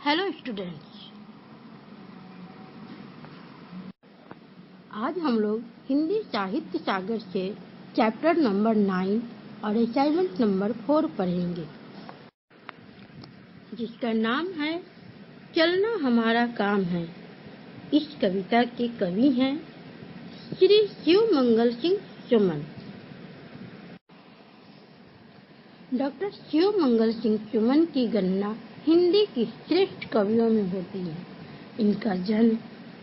Hello students, आज हम लोग हिंदी साहित्य सागर से चैप्टर नंबर 9 और असाइनमेंट नंबर 4 पढ़ेंगे, जिसका नाम है चलना हमारा काम है। इस कविता के कवि हैं श्री शिव मंगल सिंह सुमन। डॉक्टर शिव मंगल सिंह सुमन की गणना हिंदी की श्रेष्ठ कवियों में होती है। इनका जन्म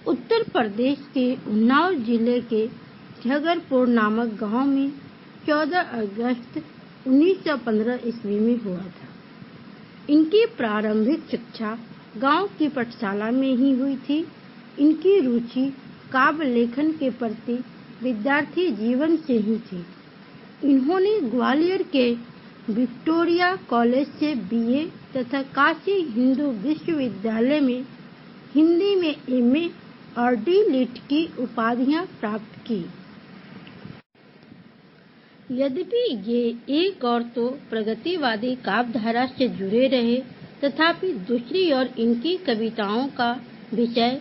उत्तर प्रदेश के उन्नाव जिले के झगरपुर नामक गांव में 14 अगस्त 1915 ईस्वी में हुआ था। इनकी प्रारंभिक शिक्षा गांव की पाठशाला में ही हुई थी। इनकी रुचि काव्य लेखन के प्रति विद्यार्थी जीवन से ही थी। इन्होंने ग्वालियर के विक्टोरिया कॉलेज से बीए तथा काशी हिंदू विश्वविद्यालय में हिंदी में एमए और डी.लिट की उपाधियां प्राप्त की। यद्यपि ये एक और तो प्रगतिवादी काव्यधारा से जुड़े रहे, तथापि दूसरी ओर इनकी कविताओं का विषय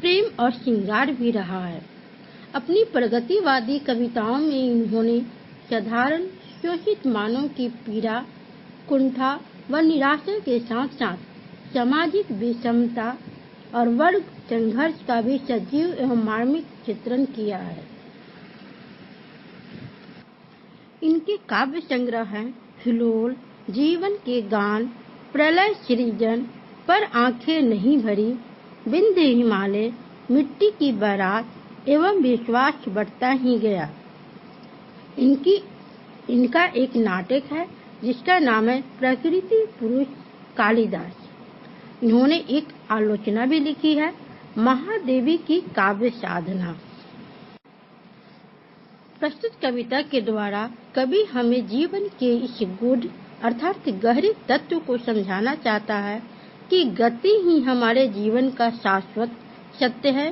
प्रेम और श्रृंगार भी रहा है। अपनी प्रगतिवादी कविताओं में इन्होंने साधारण शोषित मानव की पीड़ा, कुंठा व निराशा के साथ साथ सामाजिक विषमता और वर्ग संघर्ष का भी सजीव एवं मार्मिक चित्रण किया है। इनके काव्य संग्रह हैं हिलोल, जीवन के गान, प्रलय सृजन, पर आंखें नहीं भरी, बिंद हिमालय, मिट्टी की बारात एवं विश्वास बढ़ता ही गया। इनका एक नाटक है जिसका नाम है प्रकृति पुरुष कालिदास। इन्होंने एक आलोचना भी लिखी है, महादेवी की काव्य साधना। प्रस्तुत कविता के द्वारा कवि हमें जीवन के इस गूढ़ अर्थात गहरे तत्व को समझाना चाहता है कि गति ही हमारे जीवन का शाश्वत सत्य है।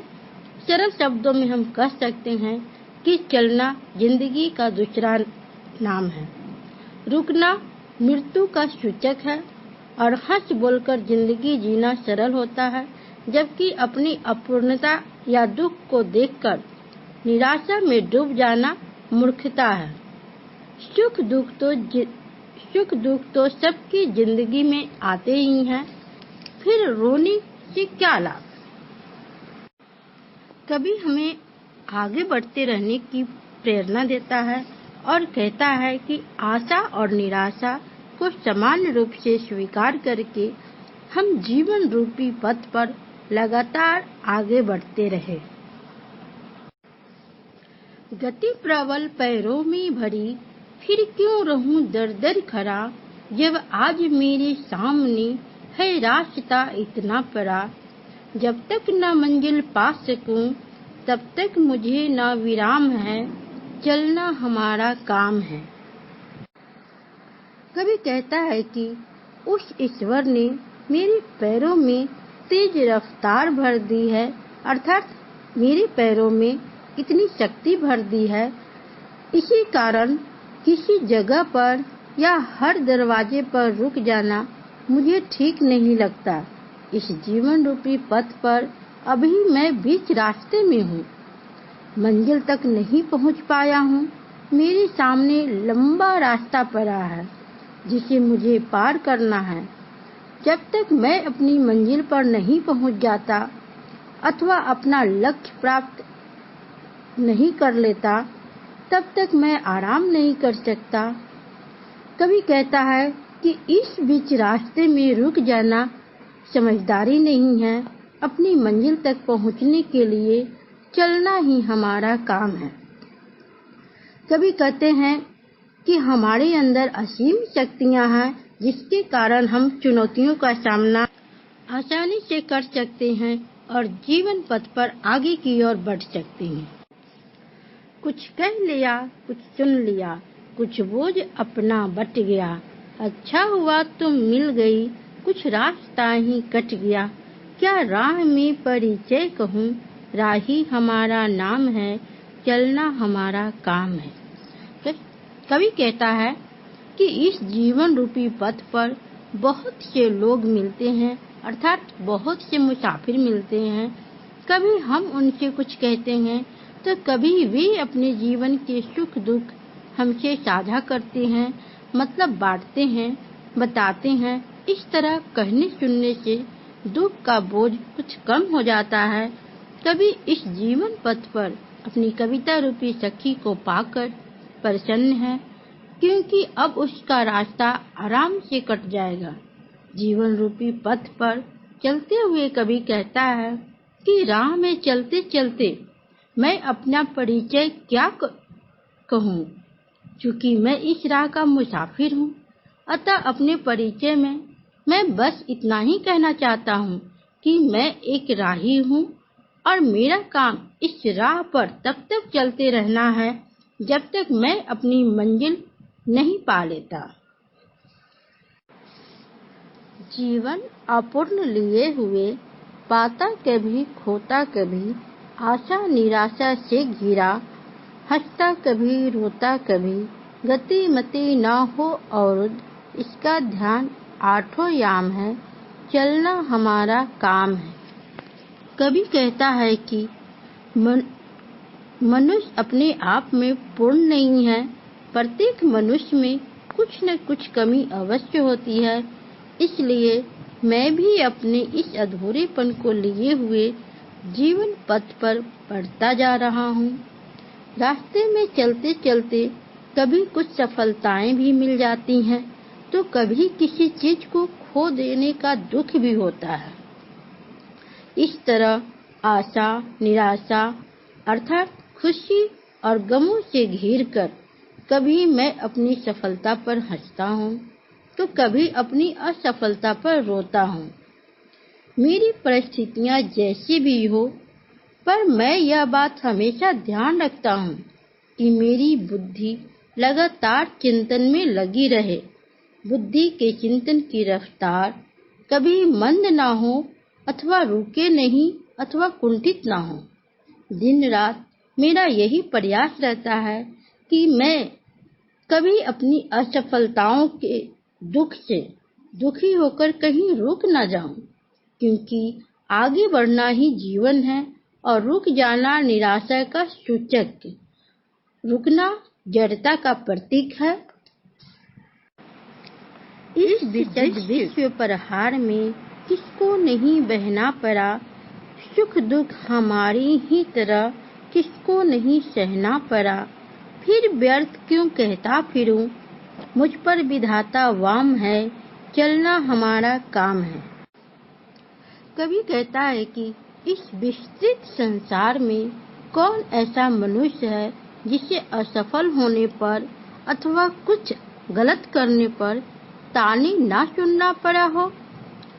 सरल शब्दों में हम कह सकते हैं कि चलना जिंदगी का दूसरा नाम है। रुकना मृत्यु का सूचक है और हंस बोलकर जिंदगी जीना सरल होता है, जबकि अपनी अपूर्णता या दुख को देखकर निराशा में डूब जाना मूर्खता है। सुख दुख तो सबकी जिंदगी में आते ही हैं, फिर रोने से क्या लाभ। कभी हमें आगे बढ़ते रहने की प्रेरणा देता है और कहता है कि आशा और निराशा को समान रूप से स्वीकार करके हम जीवन रूपी पथ पर लगातार आगे बढ़ते रहे। गति प्रबल पैरों में भरी, फिर क्यों रहूं दर दर खड़ा, जब आज मेरे सामने है रास्ता इतना बड़ा। जब तक न मंजिल पा सकूं तब तक मुझे न विराम है, चलना हमारा काम है। कभी कहता है कि उस ईश्वर ने मेरे पैरों में तेज रफ्तार भर दी है, अर्थात मेरे पैरों में इतनी शक्ति भर दी है, इसी कारण किसी जगह पर या हर दरवाजे पर रुक जाना मुझे ठीक नहीं लगता। इस जीवन रूपी पथ पर अभी मैं बीच रास्ते में हूँ, मंजिल तक नहीं पहुँच पाया हूँ। मेरे सामने लंबा रास्ता पड़ा है जिसे मुझे पार करना है। जब तक मैं अपनी मंजिल पर नहीं पहुँच जाता अथवा अपना लक्ष्य प्राप्त नहीं कर लेता, तब तक मैं आराम नहीं कर सकता। कभी कहता है कि इस बीच रास्ते में रुक जाना समझदारी नहीं है, अपनी मंजिल तक पहुंचने के लिए चलना ही हमारा काम है। कभी कहते हैं कि हमारे अंदर असीम शक्तियां हैं, जिसके कारण हम चुनौतियों का सामना आसानी से कर सकते हैं और जीवन पथ पर आगे की ओर बढ़ सकते हैं। कुछ कह लिया, कुछ सुन लिया, कुछ बोझ अपना बट गया। अच्छा हुआ तुम मिल गई, कुछ रास्ता ही कट गया। क्या राह में परिचय कहूँ, राही हमारा नाम है, चलना हमारा काम है। कवि कहता है कि इस जीवन रूपी पथ पर बहुत से लोग मिलते हैं, अर्थात बहुत से मुसाफिर मिलते हैं। कभी हम उनसे कुछ कहते हैं तो कभी वे अपने जीवन के सुख दुख हमसे साझा करते हैं, मतलब बांटते हैं, बताते हैं। इस तरह कहने सुनने से दुख का बोझ कुछ कम हो जाता है। कभी इस जीवन पथ पर अपनी कविता रूपी सखी को पाकर प्रसन्न है, क्योंकि अब उसका रास्ता आराम से कट जाएगा। जीवन रूपी पथ पर चलते हुए कभी कहता है कि राह में चलते चलते मैं अपना परिचय क्या कहूँ, चूंकि मैं इस राह का मुसाफिर हूँ। अतः अपने परिचय में मैं बस इतना ही कहना चाहता हूँ कि मैं एक राही हूँ और मेरा काम इस राह पर तब तक चलते रहना है जब तक मैं अपनी मंजिल नहीं पा लेता। जीवन अपूर्ण लिए हुए, पाता कभी खोता कभी, आशा निराशा से घिरा, हंसता कभी रोता कभी, गति मति न हो अवरुद्ध, इसका ध्यान आठों याम है, चलना हमारा काम है। कभी कहता है कि मनुष्य अपने आप में पूर्ण नहीं है, प्रत्येक मनुष्य में कुछ न कुछ कमी अवश्य होती है। इसलिए मैं भी अपने इस अधूरेपन को लिए हुए जीवन पथ पर बढ़ता जा रहा हूँ। रास्ते में चलते चलते कभी कुछ सफलताएं भी मिल जाती हैं, तो कभी किसी चीज को खो देने का दुख भी होता है। इस तरह आशा निराशा अर्थात खुशी और गमों से घिरकर कभी मैं अपनी सफलता पर हंसता हूँ तो कभी अपनी असफलता पर रोता हूँ। मेरी परिस्थितियाँ जैसी भी हो, पर मैं यह बात हमेशा ध्यान रखता हूँ कि मेरी बुद्धि लगातार चिंतन में लगी रहे। बुद्धि के चिंतन की रफ्तार कभी मंद ना हो अथवा रुके नहीं अथवा कुंठित ना हो। दिन रात मेरा यही प्रयास रहता है कि मैं कभी अपनी असफलताओं के दुख से दुखी होकर कहीं रुक न जाऊं, क्योंकि आगे बढ़ना ही जीवन है और रुक जाना निराशा का सूचक, रुकना जड़ता का प्रतीक है। इस विश्व प्रहार में किसको नहीं बहना पड़ा, सुख दुख हमारी ही तरह किसको नहीं सहना पड़ा। फिर व्यर्थ क्यों कहता फिरूं, मुझ पर विधाता वाम है, चलना हमारा काम है। कभी कहता है कि इस विस्तृत संसार में कौन ऐसा मनुष्य है जिसे असफल होने पर अथवा कुछ गलत करने पर ताने ना सुनना पड़ा हो।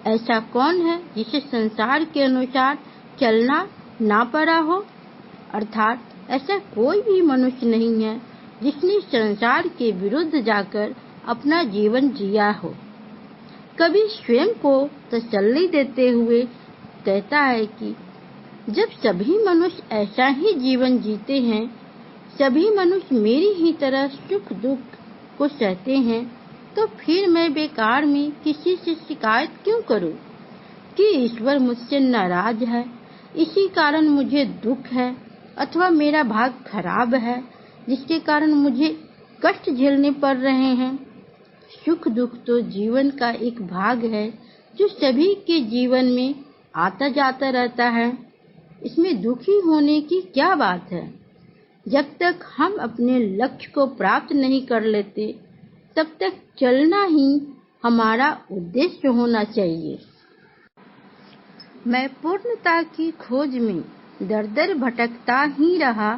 ऐसा कौन है जिसे संसार के अनुसार चलना ना पड़ा हो। अर्थात ऐसा कोई भी मनुष्य नहीं है जिसने संसार के विरुद्ध जाकर अपना जीवन जिया हो। कभी स्वयं को तसल्ली देते हुए कहता है कि जब सभी मनुष्य ऐसा ही जीवन जीते हैं, सभी मनुष्य मेरी ही तरह सुख दुख को सहते हैं, तो फिर मैं बेकार में किसी से शिकायत क्यों करूं कि ईश्वर मुझसे नाराज है, इसी कारण मुझे दुख है, अथवा मेरा भाग खराब है जिसके कारण मुझे कष्ट झेलने पड़ रहे हैं। सुख दुख तो जीवन का एक भाग है जो सभी के जीवन में आता जाता रहता है। इसमें दुखी होने की क्या बात है। जब तक हम अपने लक्ष्य को प्राप्त नहीं कर लेते, तब तक चलना ही हमारा उद्देश्य होना चाहिए। मैं पूर्णता की खोज में दर दर भटकता ही रहा,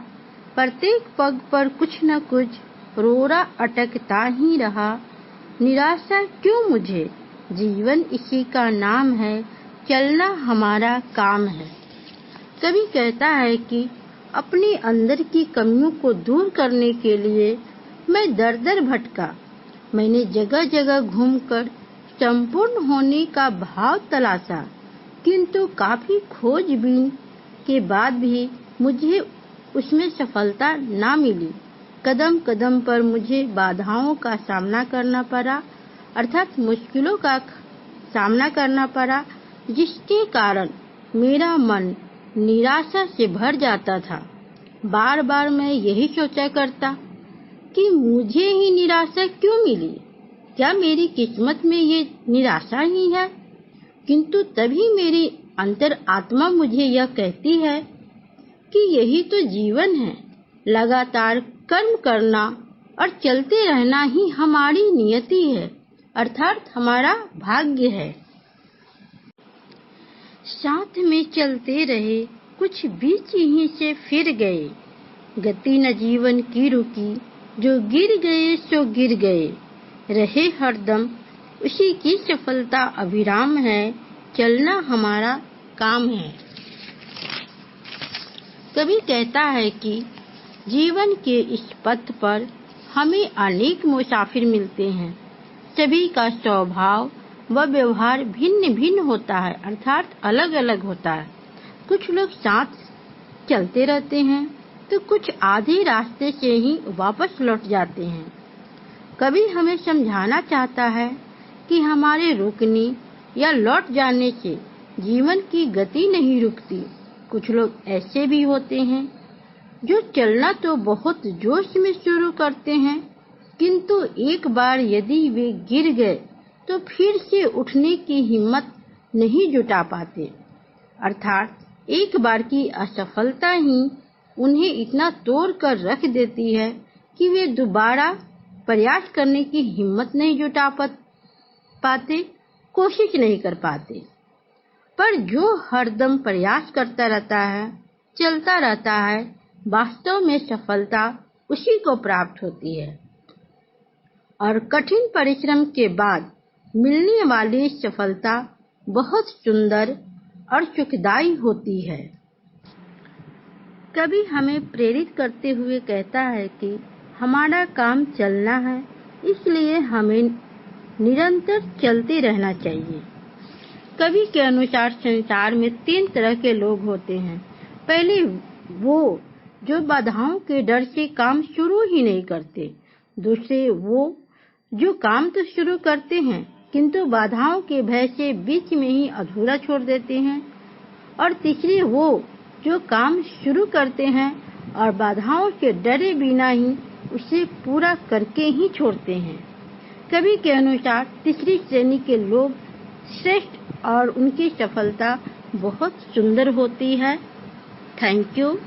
प्रत्येक पग पर कुछ न कुछ रोरा अटकता ही रहा। निराशा क्यों मुझे, जीवन इसी का नाम है, चलना हमारा काम है। कभी कहता है कि अपने अंदर की कमियों को दूर करने के लिए मैं दर दर भटका। मैंने जगह जगह घूमकर संपूर्ण होने का भाव तलाशा, किंतु काफी खोजबीन के बाद भी मुझे उसमें सफलता ना मिली। कदम कदम पर मुझे बाधाओं का सामना करना पड़ा, अर्थात मुश्किलों का सामना करना पड़ा। जिसके कारण मेरा मन निराशा से भर जाता था। बार बार मैं यही सोचा करता कि मुझे ही निराशा क्यों मिली, क्या मेरी किस्मत में ये निराशा ही है। किंतु तभी मेरी अंतर आत्मा मुझे यह कहती है कि यही तो जीवन है, लगातार कर्म करना और चलते रहना ही हमारी नियति है, अर्थात हमारा भाग्य है। साथ में चलते रहे, कुछ बीच ही से फिर गए, गति न जीवन की रुकी, जो गिर गए सो गिर गए, रहे हरदम उसी की सफलता अविराम है, चलना हमारा काम है। कभी कहता है कि जीवन के इस पथ पर हमें अनेक मुसाफिर मिलते हैं, सभी का स्वभाव व व्यवहार भिन्न भिन्न होता है, अर्थात अलग अलग होता है। कुछ लोग साथ चलते रहते हैं तो कुछ आधे रास्ते से ही वापस लौट जाते हैं। कभी हमें समझाना चाहता है कि हमारे रुकने या लौट जाने से जीवन की गति नहीं रुकती। कुछ लोग ऐसे भी होते हैं जो चलना तो बहुत जोश में शुरू करते हैं, किंतु एक बार यदि वे गिर गए तो फिर से उठने की हिम्मत नहीं जुटा पाते, अर्थात एक बार की असफलता ही उन्हें इतना तोड़ कर रख देती है कि वे दोबारा प्रयास करने की हिम्मत नहीं जुटा पाते, कोशिश नहीं कर पाते। पर जो हरदम प्रयास करता रहता है, चलता रहता है, वास्तव में सफलता उसी को प्राप्त होती है। और कठिन परिश्रम के बाद मिलने वाली सफलता बहुत सुंदर और सुखदायी होती है। कभी हमें प्रेरित करते हुए कहता है कि हमारा काम चलना है, इसलिए हमें निरंतर चलते रहना चाहिए। कवि के अनुसार संसार में 3 तरह के लोग होते हैं। पहले वो जो बाधाओं के डर से काम शुरू ही नहीं करते, दूसरे वो जो काम तो शुरू करते हैं किंतु बाधाओं के भय से बीच में ही अधूरा छोड़ देते हैं, और तीसरे वो जो काम शुरू करते हैं और बाधाओं से डरे बिना ही उसे पूरा करके ही छोड़ते हैं। कवि के अनुसार तीसरी श्रेणी के लोग श्रेष्ठ और उनकी सफलता बहुत सुंदर होती है। Thank you.